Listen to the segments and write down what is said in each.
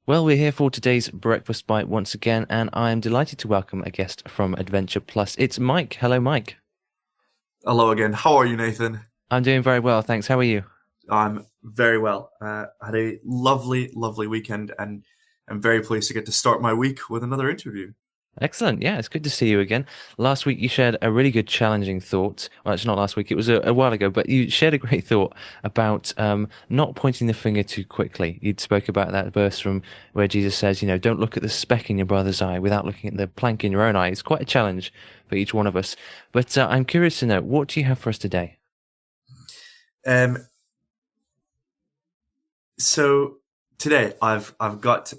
Well, we're here for today's Breakfast Bite once again, and I am delighted to welcome a guest from Adventure Plus. It's Mike. Hello, Mike. Hello again. How are you, Nathan? I'm doing very well, thanks. How are you? I'm very well. I had a lovely, lovely weekend, and I'm very pleased to get to start my week with another interview. Excellent. Yeah, it's good to see you again. Last week you shared a really good challenging thought. Well, it's not last week, it was a while ago, but you shared a great thought about not pointing the finger too quickly. You'd spoke about that verse from where Jesus says, don't look at the speck in your brother's eye without looking at the plank in your own eye. It's quite a challenge for each one of us. But I'm curious to know, what do you have for us today? Um, so today I've got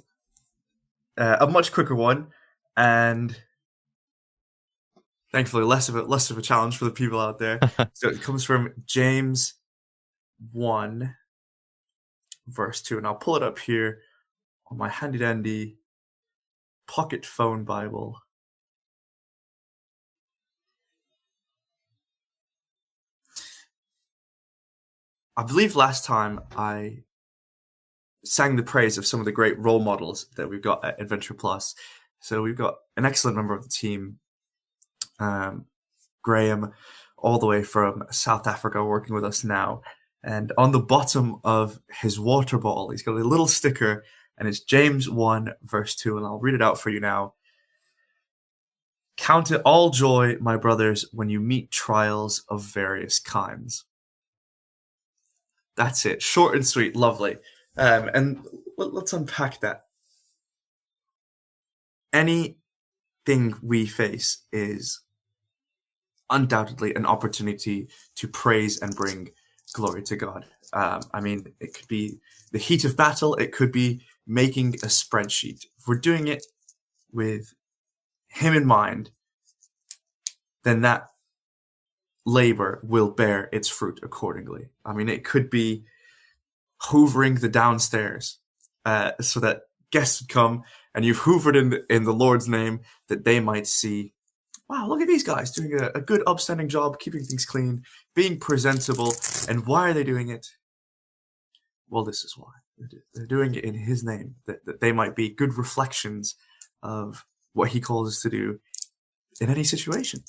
a much quicker one, and thankfully less of a challenge for the people out there. So it comes from James 1 verse 2, and I'll pull it up here on my handy dandy pocket phone Bible. I believe last time I sang the praise of some of the great role models that we've got at Adventure Plus. So we've got an excellent member of the team, um, Graham, all the way from South Africa, working with us now. And on the bottom of his water bottle, he's got a little sticker, and it's James 1, verse 2, and I'll read it out for you now. Count it all joy, my brothers, when you meet trials of various kinds. That's it. Short and sweet, lovely. And let's unpack that. Anything we face is undoubtedly an opportunity to praise and bring glory to God. I mean, it could be the heat of battle, it could be making a spreadsheet. If we're doing it with Him in mind, then that labor will bear its fruit accordingly. I mean, it could be hoovering the downstairs so that guests would come, and you've hoovered in the Lord's name that they might see, wow, look at these guys doing a good, upstanding job, keeping things clean, being presentable. And why are they doing it? Well, this is why. They're doing it in His name, that they might be good reflections of what He calls us to do in any situation.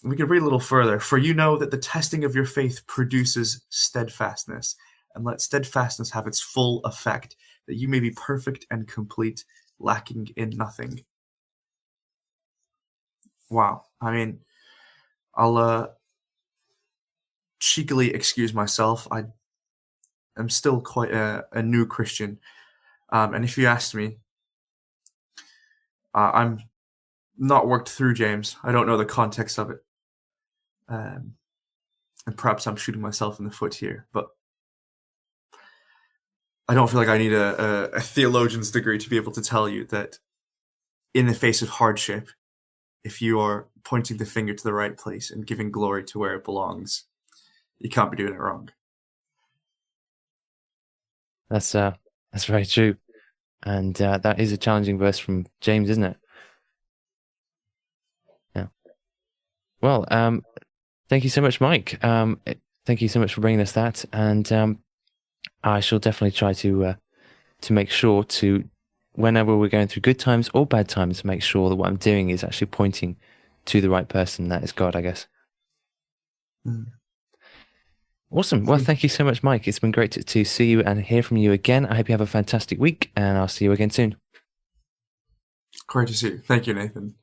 We can read a little further. For you know that the testing of your faith produces steadfastness, and let steadfastness have its full effect, that you may be perfect and complete, lacking in nothing. Wow. I mean, I'll cheekily excuse myself. I am still quite a new Christian. And if you asked me, I'm not worked through James. I don't know the context of it. Um, and perhaps I'm shooting myself in the foot here, but I don't feel like I need a theologian's degree to be able to tell you that in the face of hardship, if you are pointing the finger to the right place and giving glory to where it belongs, you can't be doing it wrong. That's uh, that's very true, and that is a challenging verse from James, isn't it? Yeah. Well, thank you so much, Mike. Thank you so much for bringing us that, and I shall definitely try to make sure to, whenever we're going through good times or bad times, make sure that what I'm doing is actually pointing to the right person. That is God, I guess. Mm. Awesome. Well, thank you so much, Mike. It's been great to see you and hear from you again. I hope you have a fantastic week, and I'll see you again soon. Great to see you. Thank you, Nathan.